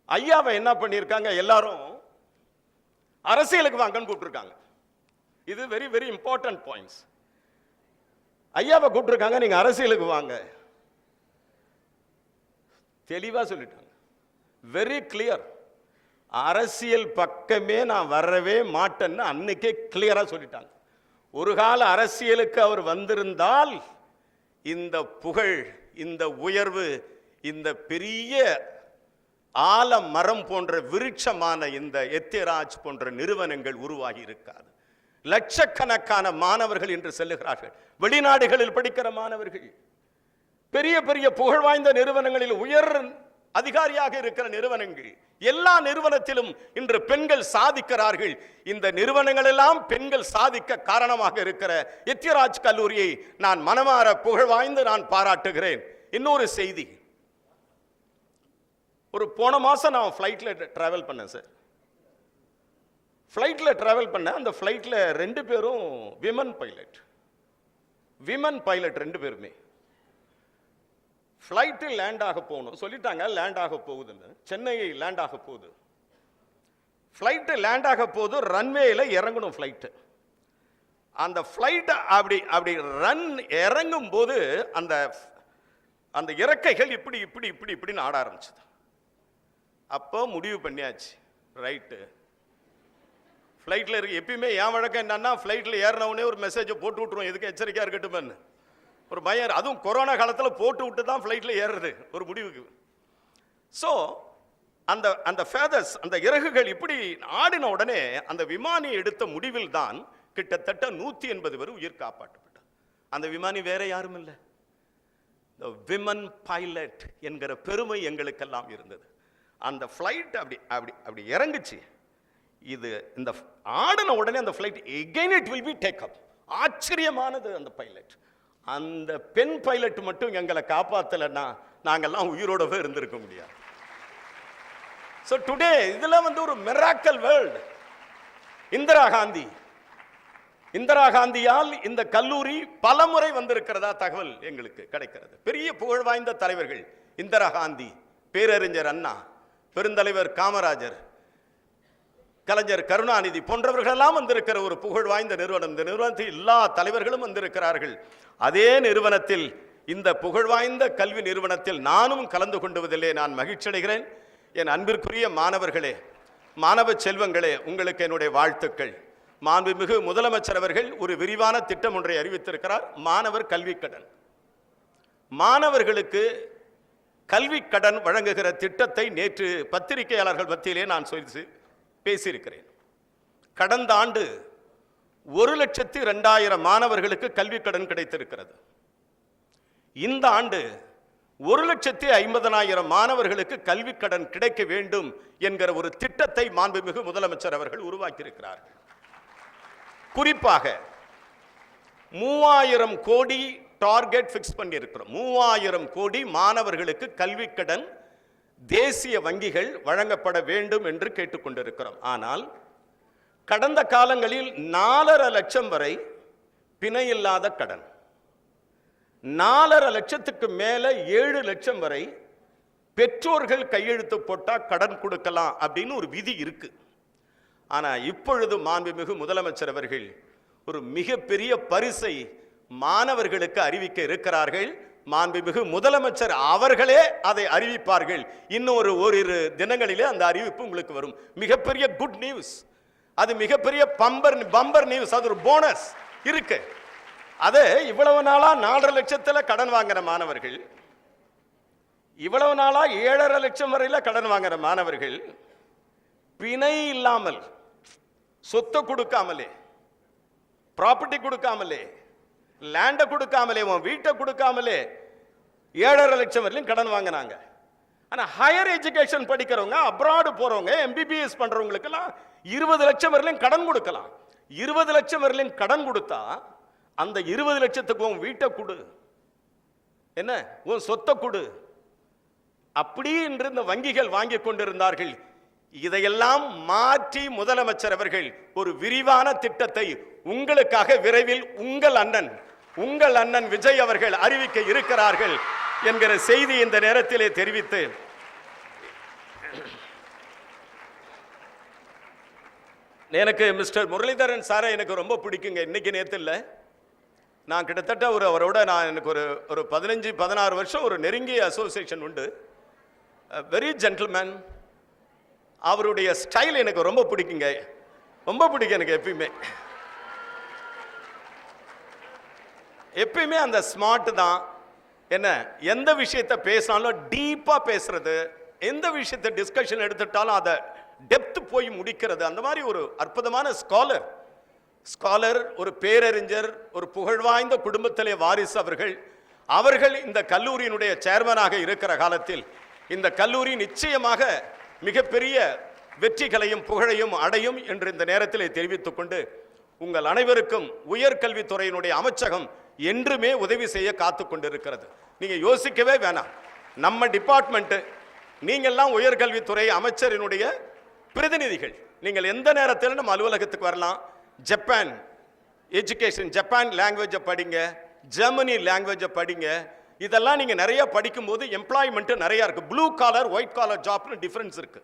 ஐயாவை என்ன பண்ணியிருக்காங்க, எல்லாரும் அரசியலுக்கு வாங்கன்னு கூப்பிட்டுருக்காங்க. இது வெரி வெரி இம்பார்ட்டன்ட் பாயிண்ட்ஸ். ஐயாவை கூப்பிட்டுருக்காங்க, நீங்க அரசியலுக்கு வாங்க. தெளிவா சொல்லிட்டாங்க, வெரி கிளியர். அரசியல் பக்கமே நான் வரவே மாட்டேன்னு அன்னைக்கே கிளியரா சொல்லிட்டாங்க. ஒரு கால அரசியலுக்கு அவர் வந்திருந்தால் இந்த புகழ், இந்த உயர்வு, இந்த பெரிய ஆலமரம் போன்ற விருட்சமான இந்த எத்திராஜ் போன்ற நிறுவனங்கள் உருவாகி இருக்காது. லட்சக்கணக்கான மாணவர்கள் என்று செல்லுகிறார்கள். வெளிநாடுகளில் படிக்கிற மாணவர்கள், பெரிய பெரிய புகழ் வாய்ந்த நிறுவனங்களில் உயர் அதிகாரியாக இருக்கிற நிறுவனங்கள், எல்லா நிறுவனத்திலும் இன்று பெண்கள் சாதிக்கிறார்கள். இந்த நிறுவனங்கள் எல்லாம் பெண்கள் சாதிக்க காரணமாக இருக்கிற எத்திராஜ் கல்லூரியை நான் மனமாற புகழ் வாய்ந்து நான் பாராட்டுகிறேன். இன்னொரு செய்தி, ஒரு போன மாசம் நான் ஃப்ளைட்ல டிராவல் பண்ணேன் சார். ஃப்ளைட்ல டிராவல் பண்ண, அந்த ஃப்ளைட்ல 2 பேரும் விமன் பைலட் 2 பேருமே. ஃப்ளைட்டு லேண்ட் ஆக போகணும் சொல்லிட்டாங்க, லேண்ட் ஆக போகுதுன்னு. சென்னை லேண்ட் ஆக போகுது, ஃப்ளைட்டு லேண்ட் ஆக போகுது, ரன்வேல இறங்கணும் ஃப்ளைட்டு. அந்த ஃப்ளைட் அப்படி அப்படி ரன் இறங்கும் போது அந்த அந்த இறக்கைகள் இப்படி இப்படி இப்படி இப்படின்னு ஆட ஆரம்பிச்சது. அப்போ முடிவு பண்ணியாச்சு, ரைட்டு ஃப்ளைட்டில் இருக்கு. எப்பயுமே என் வழக்கம் என்னன்னா, ஃப்ளைட்டில் ஏறினவுடனே ஒரு மெசேஜை போட்டு விட்டுருவோம், எதுக்கு எச்சரிக்கையாக இருக்கட்டும்னு ஒரு பயம். அதுவும் கொரோனா காலத்தில் போட்டு விட்டு தான் ஃப்ளைட்டில் ஏறுறது ஒரு முடிவுக்கு. ஸோ அந்த அந்த ஃபேதர்ஸ், அந்த இறகுகள் இப்படி ஆடின உடனே அந்த விமானி எடுத்த முடிவில் தான் கிட்டத்தட்ட 180 பேர் உயிர் காப்பாற்றப்பட்டார். அந்த விமானி வேற யாரும் இல்லை, விமன் பைலட் என்கிற பெருமை எங்களுக்கெல்லாம் இருந்தது. அந்த ஃப்ளைட் அப்படி அப்படி அப்படி இறங்குச்சு. இது இந்த ஆடின உடனே அந்த flight again it will be take up. ஆச்சரியமானது அந்த பைலட். அந்த பெண் பைலட் மட்டும் எங்களை காப்பாத்தலைன்னா நாங்கெல்லாம் உயிரோடவே இருந்திருக்க முடியாது. ஸோ டுடே இதுல ஒரு மிராக்கல் வேர்ல்டு. இந்திரா காந்தியால் இந்த கல்லூரி பலமுறை வந்திருக்கிறதா தகவல் எங்களுக்கு கிடைக்கிறது. பெரிய புகழ் வாய்ந்த தலைவர்கள், இந்திரா காந்தி, பேரறிஞர் அண்ணா, பெருந்தலைவர் காமராஜர், கலைஞர் கருணாநிதி போன்றவர்கள் எல்லாம் வந்திருக்கிற ஒரு புகழ் வாய்ந்த நிறுவனம். இந்த நிறுவனத்தில் எல்லா தலைவர்களும் வந்திருக்கிறார்கள். அதே நிறுவனத்தில், இந்த புகழ் வாய்ந்த கல்வி நிறுவனத்தில் நானும் கலந்து கொண்டுவதிலே நான் மகிழ்ச்சி அடைகிறேன். என் அன்பிற்குரிய மாணவர்களே, மாணவ செல்வங்களே, உங்களுக்கு என்னுடைய வாழ்த்துக்கள். மாண்புமிகு முதலமைச்சர் அவர்கள் ஒரு விரிவான திட்டம் ஒன்றை அறிவித்திருக்கிறார். மாணவர் கல்வி கடன். மாணவர்களுக்கு கல்வி கடன் வழங்குகிற திட்டத்தை நேற்று பத்திரிகையாளர்கள் மத்தியிலே நான் பேசியிருக்கிறேன். கடந்த ஆண்டு 1,02,000 மாணவர்களுக்கு கல்வி கடன் கிடைத்திருக்கிறது. இந்த ஆண்டு 1,50,000 மாணவர்களுக்கு கல்வி கடன் கிடைக்க வேண்டும் என்கிற ஒரு திட்டத்தை மாண்புமிகு முதலமைச்சர் அவர்கள் உருவாக்கியிருக்கிறார்கள். குறிப்பாக 3,000 கோடி டார்கெட் பிக்ஸ் பண்ணி இருக்கிறோம். 3,000 கோடி மாணவர்களுக்கு கல்வி கடன் தேசிய வங்கிகள் வழங்கப்பட வேண்டும் என்று கேட்டுக்கொண்டிருக்கிறோம். ஆனால் கடந்த காலங்களில் 4,50,000 லட்சம் வரை பிணையில்லாத கடன், 4,50,000 லட்சத்துக்கு மேல 7 லட்சம் வரை பெற்றோர்கள் கையெழுத்து போட்டா கடன் கொடுக்கலாம் அப்படின்னு ஒரு விதி இருக்கு. ஆனா இப்பொழுது மாண்புமிகு முதலமைச்சர் அவர்கள் ஒரு மிகப்பெரிய பரிசை மாணவர்களுக்கு அறிவிக்க இருக்கிறார்கள். மாண்புமிகு முதலமைச்சர் அவர்களே அதை அறிவிப்பார்கள். இன்னும் ஓரிரு தினங்களிலே அந்த அறிவிப்பு உங்களுக்கு வரும். மிகப்பெரிய குட் நியூஸ். அது மிகப்பெரிய பம்பர் நியூஸ். அது ஒரு போனஸ் இருக்கு. அது இவ்வளவு நாளா 4,5 லட்சத்துல கடன் வாங்குற மாணவர்கள், இவ்வளவு நாளா 7,5 லட்சம் வரையில கடன் வாங்குற மாணவர்கள் பிணை இல்லாமல், சொத்தை கொடுக்காமலே, ப்ராப்பர்ட்டி கொடுக்காமலே, லேண்ட கொடுக்காமலே, வீட்டை கொடுக்காமலே 7,5 லட்சம் வரையிலும் கடன் வாங்கினாங்க. ஆனா ஹையர் எஜுகேஷன் படிக்கிறவங்க, அப்ராடு போறவங்க, MBBS பண்றவங்களுக்கெல்லாம் 20 லட்சம் வரையிலும் கடன் கொடுக்கலாம். 20 லட்சம் வரையிலும் கடன் கொடுத்தா அந்த 20 லட்சத்துக்கு உன் வீட்டை கொடு, என்ன உன் சொத்தை கொடு, அப்படி என்று இந்த வங்கிகள் வாங்கி கொண்டிருந்தார்கள். இதையெல்லாம் மாற்றி முதலமைச்சர் அவர்கள் ஒரு விரிவான திட்டத்தை உங்களுக்காக விரைவில் உங்கள் அண்ணன் விஜய் அவர்கள் அறிவிக்க இருக்கிறார்கள் என்கிற செய்தி இந்த நேரத்திலே தெரிவித்து, எனக்கு மிஸ்டர் முரளிதரன் சாரை எனக்கு ரொம்ப பிடிக்குங்க. இன்னைக்கு நேத்து இல்லை, நான் கிட்டத்தட்ட அவரோட எனக்கு ஒரு 15-16 வருஷம் ஒரு நெருங்கிய அசோசியேஷன் உண்டு. Very gentleman. அவருடைய ஸ்டைல் எனக்கு ரொம்ப பிடிக்குங்க, ரொம்ப பிடிக்கும் எனக்கு. எப்பயுமே அந்த ஸ்மார்ட் தான். என்ன, எந்த விஷயத்தை பேசினாலும் டீப்பா பேசுறது, எந்த விஷயத்தை டிஸ்கஷன் எடுத்துட்டாலும் அதை டெப்த் போய் முடிக்கிறது. அந்த மாதிரி ஒரு அற்புதமான ஸ்காலர், ஒரு பேரறிஞர், ஒரு புகழ்வாய்ந்த குடும்பத்திலே வாரிசு அவர்கள் இந்த கல்லூரியினுடைய சேர்மனாக இருக்கிற காலத்தில் இந்த கல்லூரி நிச்சயமாக மிகப்பெரிய வெற்றிகளையும் புகழையும் அடையும் என்று இந்த நேரத்தில் தெரிவித்துக் கொண்டு, உங்கள் அனைவருக்கும் உயர்கல்வித்துறையினுடைய அமைச்சகம் என்றுமே உதவி செய்ய காத்து கொண்டிருக்கிறது. நீங்க யோசிக்கவே வேணாம். நம்ம டிபார்ட்மெண்ட், நீங்கள்லாம் உயர்கல்வித்துறை அமைச்சரினுடைய பிரதிநிதிகள். நீங்கள் எந்த நேரத்தில் நம்ம அலுவலகத்துக்கு வரலாம். ஜப்பான் எஜுகேஷன், ஜப்பான் லாங்குவேஜை படிங்க, ஜெர்மனி லாங்குவேஜை படிங்க. இதெல்லாம் நீங்க நிறைய படிக்கும் போது எம்ப்ளாய்மெண்ட் நிறைய இருக்கு. ப்ளூ காலர், ஒயிட் காலர் ஜாப்னு டிஃபரன்ஸ் இருக்கு.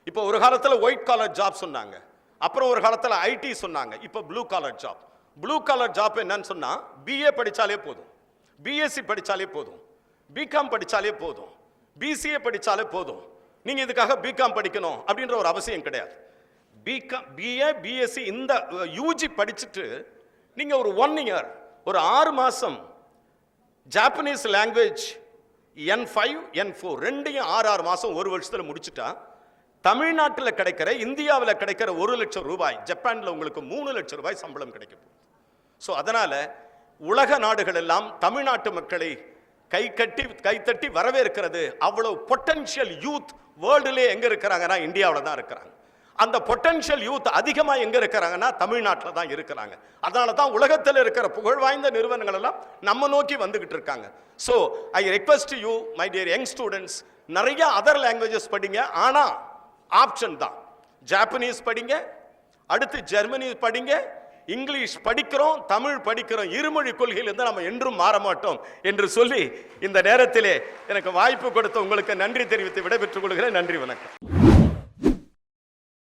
இப்போ ஒரு காலத்துல ஒயிட் காலர் ஜாப் சொன்னாங்க, அப்புறம் ஒரு காலத்துல ஐடி சொன்னாங்க, இப்போ blue collar job. Blue collar job என்னன்னு சொன்னா, BA படிச்சாலே போதும், BSc படிச்சாலே போதும், பிகாம் படிச்சாலே போதும், BCA படிச்சாலே போதும். நீங்க இதுக்காக பிகாம் படிக்கணும் அப்படின்ற ஒரு அவசியம் கிடையாது. பிகாம், BA, BSc இந்த UG படிச்சுட்டு நீங்க ஒரு 1 year, ஒரு 6 மாசம் ஜாப்பனீஸ் லாங்குவேஜ் N5, N4 ரெண்டையும் 6 மாசம் ஒரு வருஷத்துல முடிச்சுட்டா தமிழ்நாட்டில் கிடைக்கிற, இந்தியாவில் கிடைக்கிற 1 லட்சம் ரூபாய், ஜப்பான்ல உங்களுக்கு 3 லட்சம் ரூபாய் சம்பளம் கிடைக்கும். ஸோ அதனால உலக நாடுகள் எல்லாம் தமிழ்நாட்டு மக்களை கைத்தட்டி வரவேற்கிறது. அவ்வளவு பொட்டன்ஷியல் யூத் வேர்ல்டுலேயே எங்க இருக்கிறாங்கன்னா இந்தியாவில் தான் இருக்கிறாங்க. அந்த பொட்டன்ஷியல் யூத் அதிகமா எங்க இருக்கிறாங்கன்னா தமிழ்நாட்டில் தான் இருக்கிறாங்க. அதனால தான் உலகத்தில் இருக்கிற புகழ்வாய்ந்த நிறுவனங்கள் எல்லாம் நம்ம நோக்கி வந்துகிட்டு இருக்காங்க. So I request you my dear young students, நிறைய அதர் லாங்குவேஜஸ் படிங்க. ஆனா ஆப்ஷன் தான், ஜாப்பனீஸ் படிங்க, அடுத்து ஜெர்மனி படிங்க, இங்கிலீஷ் படிக்கிறோம், தமிழ் படிக்கிறோம். இருமொழி கொள்கையிலிருந்து நம்ம என்றும் மாற மாட்டோம் என்று சொல்லி இந்த நேரத்திலே எனக்கு வாய்ப்பு கொடுத்த உங்களுக்கு நன்றி தெரிவித்து விடைபெற்றுக் கொள்கிறேன். நன்றி, வணக்கம்.